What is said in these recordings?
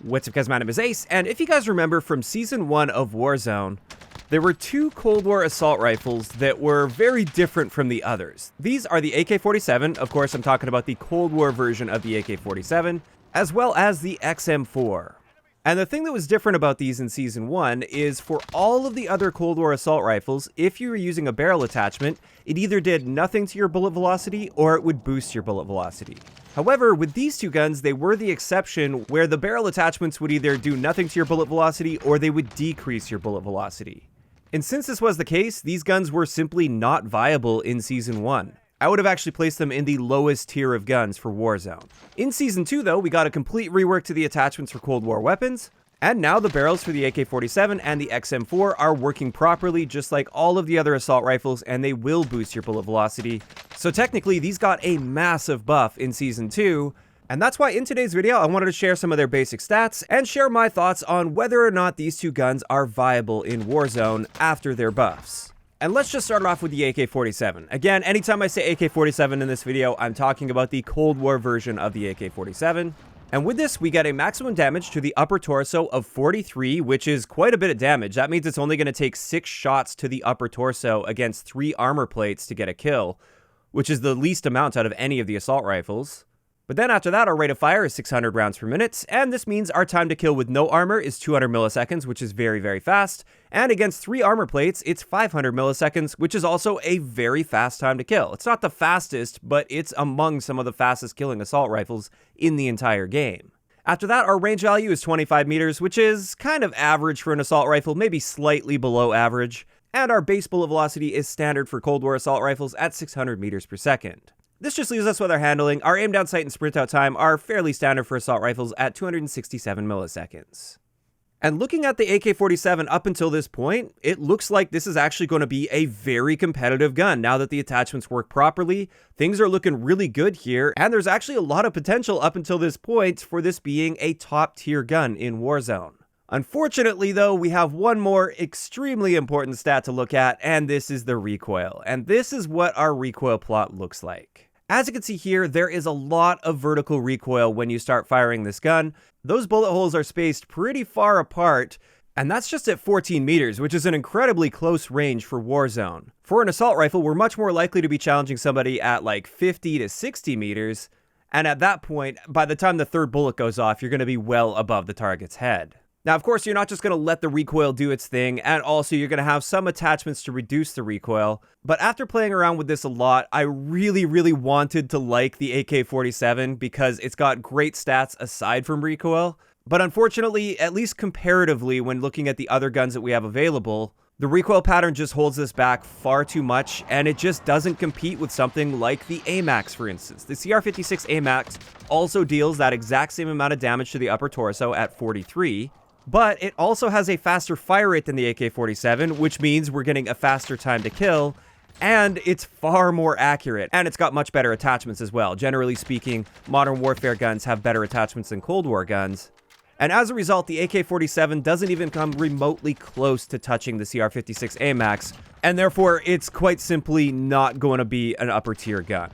What's up guys, my name is Ace, and if you guys remember from Season 1 of Warzone, there were two Cold War assault rifles that were very different from the others. These are the AK-47, of course I'm talking about the Cold War version of the AK-47, as well as the XM4. And the thing that was different about these in Season 1 is for all of the other Cold War assault rifles, if you were using a barrel attachment, it either did nothing to your bullet velocity or it would boost your bullet velocity. However, with these two guns, they were the exception where the barrel attachments would either do nothing to your bullet velocity or they would decrease your bullet velocity. And since this was the case, these guns were simply not viable in Season 1. I would have actually placed them in the lowest tier of guns for Warzone. In Season 2 though, we got a complete rework to the attachments for Cold War weapons, and now the barrels for the AK-47 and the XM4 are working properly just like all of the other assault rifles, and they will boost your bullet velocity. So technically these got a massive buff in Season 2, and that's why in today's video I wanted to share some of their basic stats and share my thoughts on whether or not these two guns are viable in Warzone after their buffs. And let's just start off with the AK-47. Again, anytime I say AK-47 in this video, I'm talking about the Cold War version of the AK-47. And with this, we get a maximum damage to the upper torso of 43, which is quite a bit of damage. That means it's only going to take 6 shots to the upper torso against 3 armor plates to get a kill, which is the least amount out of any of the assault rifles. But then after that, our rate of fire is 600 rounds per minute, and this means our time to kill with no armor is 200 milliseconds, which is very, very fast. And against 3 armor plates, it's 500 milliseconds, which is also a very fast time to kill. It's not the fastest, but it's among some of the fastest killing assault rifles in the entire game. After that, our range value is 25 meters, which is kind of average for an assault rifle, maybe slightly below average. And our base bullet velocity is standard for Cold War assault rifles at 600 meters per second. This just leaves us with our handling. Our aim down sight and sprint out time are fairly standard for assault rifles at 267 milliseconds. And looking at the AK-47 up until this point, it looks like this is actually going to be a very competitive gun. Now that the attachments work properly, things are looking really good here, and there's actually a lot of potential up until this point for this being a top tier gun in Warzone. Unfortunately though, we have one more extremely important stat to look at, and this is the recoil. And this is what our recoil plot looks like. As you can see here, there is a lot of vertical recoil when you start firing this gun. Those bullet holes are spaced pretty far apart, and that's just at 14 meters, which is an incredibly close range for Warzone. For an assault rifle, we're much more likely to be challenging somebody at like 50 to 60 meters, and at that point, by the time the third bullet goes off, you're going to be well above the target's head. Now, of course, you're not just going to let the recoil do its thing, and also you're going to have some attachments to reduce the recoil. But after playing around with this a lot, I really wanted to like the AK-47 because it's got great stats aside from recoil. But unfortunately, at least comparatively, when looking at the other guns that we have available, the recoil pattern just holds us back far too much, and it just doesn't compete with something like the AMAX, for instance. The CR56 AMAX also deals that exact same amount of damage to the upper torso at 43, but it also has a faster fire rate than the AK-47, which means we're getting a faster time to kill, and it's far more accurate, and it's got much better attachments as well. Generally speaking, modern warfare guns have better attachments than Cold War guns, and as a result, the AK-47 doesn't even come remotely close to touching the CR56 AMAX, and therefore it's quite simply not going to be an upper tier gun.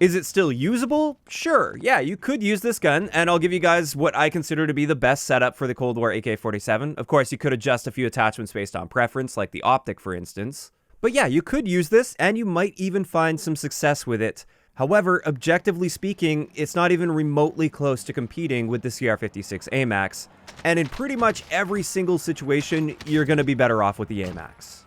Is it still usable? Sure, yeah, you could use this gun, and I'll give you guys what I consider to be the best setup for the Cold War AK-47. Of course, you could adjust a few attachments based on preference, like the Optic, for instance. But yeah, you could use this, and you might even find some success with it. However, objectively speaking, it's not even remotely close to competing with the CR56 AMAX, and in pretty much every single situation, you're going to be better off with the AMAX.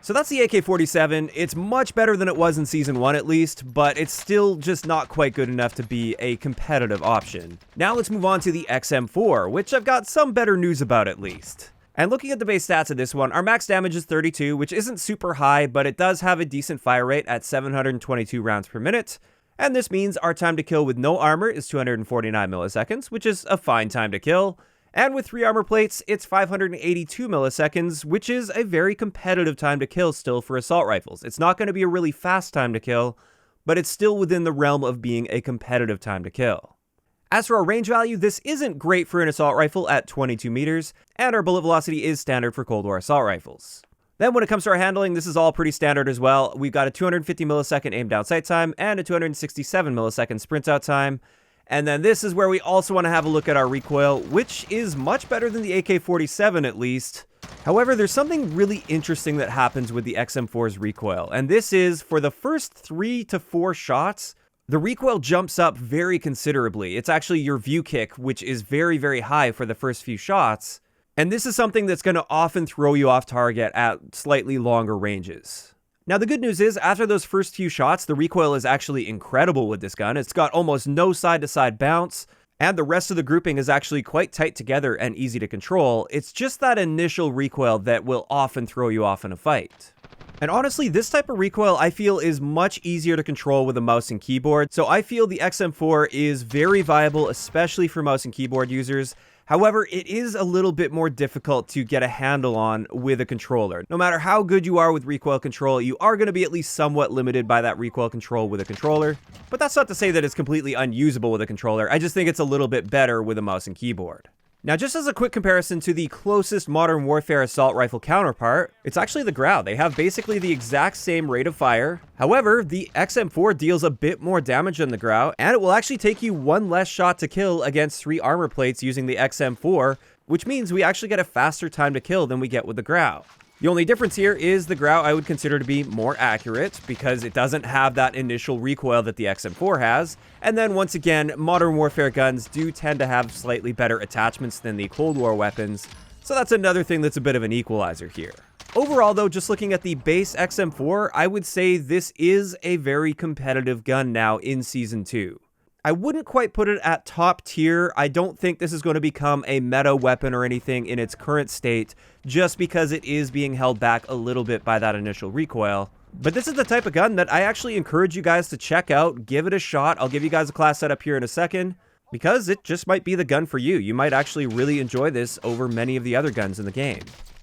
So that's the AK-47. It's much better than it was in Season 1 at least, but it's still just not quite good enough to be a competitive option. Now let's move on to the XM4, which I've got some better news about at least. And looking at the base stats of this one, our max damage is 32, which isn't super high, but it does have a decent fire rate at 722 rounds per minute. And this means our time to kill with no armor is 249 milliseconds, which is a fine time to kill. And with 3 armor plates, it's 582 milliseconds, which is a very competitive time to kill still for assault rifles. It's not going to be a really fast time to kill, but it's still within the realm of being a competitive time to kill. As for our range value, this isn't great for an assault rifle at 22 meters, and our bullet velocity is standard for Cold War assault rifles. Then when it comes to our handling, this is all pretty standard as well. We've got a 250 millisecond aim down sight time and a 267 millisecond sprint out time. And then this is where we also want to have a look at our recoil, which is much better than the AK-47 at least. However, there's something really interesting that happens with the XM4's recoil, and this is for the first 3 to 4 shots, the recoil jumps up very considerably. It's actually your view kick, which is very, very high for the first few shots. And this is something that's going to often throw you off target at slightly longer ranges. Now, the good news is, after those first few shots, the recoil is actually incredible with this gun. It's got almost no side-to-side bounce, and the rest of the grouping is actually quite tight together and easy to control. It's just that initial recoil that will often throw you off in a fight. And honestly, this type of recoil I feel is much easier to control with a mouse and keyboard, so I feel the XM4 is very viable, especially for mouse and keyboard users. However, it is a little bit more difficult to get a handle on with a controller. No matter how good you are with recoil control, you are going to be at least somewhat limited by that recoil control with a controller. But that's not to say that it's completely unusable with a controller. I just think it's a little bit better with a mouse and keyboard. Now, just as a quick comparison to the closest Modern Warfare assault rifle counterpart, it's actually the Grau. They have basically the exact same rate of fire. However, the XM4 deals a bit more damage than the Grau, and it will actually take you 1 less shot to kill against 3 armor plates using the XM4, which means we actually get a faster time to kill than we get with the Grau. The only difference here is the Grau I would consider to be more accurate because it doesn't have that initial recoil that the XM4 has. And then once again, Modern Warfare guns do tend to have slightly better attachments than the Cold War weapons. So that's another thing that's a bit of an equalizer here. Overall though, just looking at the base XM4, I would say this is a very competitive gun now in Season 2. I wouldn't quite put it at top tier. I don't think this is going to become a meta weapon or anything in its current state, just because it is being held back a little bit by that initial recoil. But this is the type of gun that I actually encourage you guys to check out, give it a shot. I'll give you guys a class setup here in a second, because it just might be the gun for you. You might actually really enjoy this over many of the other guns in the game.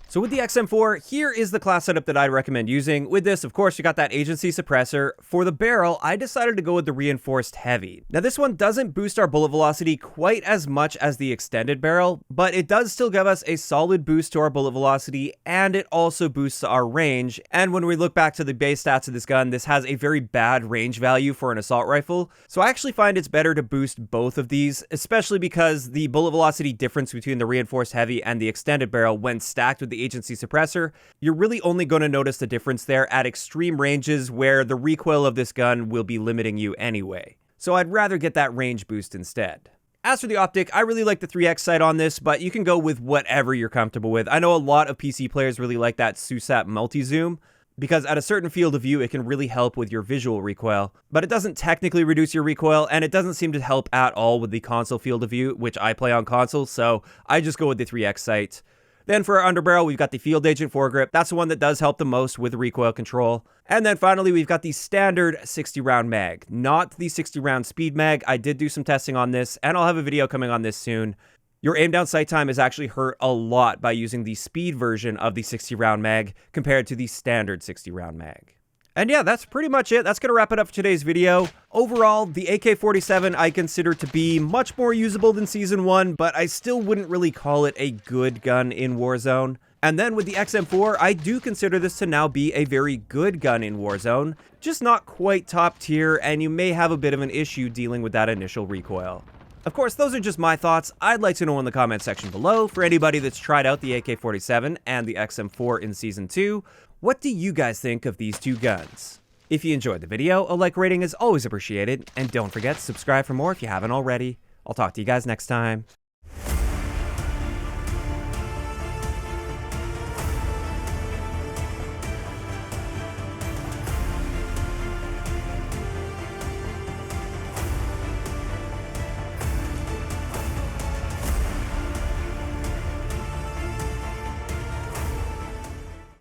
So with the XM4, here is the class setup that I'd recommend using. With this, of course, you got that agency suppressor. For the barrel, I decided to go with the reinforced heavy. Now this one doesn't boost our bullet velocity quite as much as the extended barrel, but it does still give us a solid boost to our bullet velocity, and it also boosts our range. And when we look back to the base stats of this gun, this has a very bad range value for an assault rifle. So I actually find it's better to boost both of these, especially because the bullet velocity difference between the reinforced heavy and the extended barrel when stacked with the agency suppressor, you're really only going to notice the difference there at extreme ranges where the recoil of this gun will be limiting you anyway. So I'd rather get that range boost instead. As for the optic, I really like the 3x sight on this, but you can go with whatever you're comfortable with. I know a lot of PC players really like that SUSAP multi-zoom, because at a certain field of view, it can really help with your visual recoil, but it doesn't technically reduce your recoil, and it doesn't seem to help at all with the console field of view, which I play on console, so I just go with the 3x sight. Then for our underbarrel, we've got the Field Agent foregrip. That's the one that does help the most with recoil control. And then finally, we've got the standard 60-round mag, not the 60-round speed mag. I did do some testing on this, and I'll have a video coming on this soon. Your aim down sight time is actually hurt a lot by using the speed version of the 60-round mag compared to the standard 60-round mag. And yeah, that's pretty much it. That's going to wrap it up for today's video. Overall, the AK-47 I consider to be much more usable than Season 1, but I still wouldn't really call it a good gun in Warzone. And then with the XM4, I do consider this to now be a very good gun in Warzone, just not quite top tier, and you may have a bit of an issue dealing with that initial recoil. Of course, those are just my thoughts. I'd like to know in the comment section below, for anybody that's tried out the AK-47 and the XM4 in Season 2, what do you guys think of these two guns? If you enjoyed the video, a like rating is always appreciated, and don't forget to subscribe for more if you haven't already. I'll talk to you guys next time.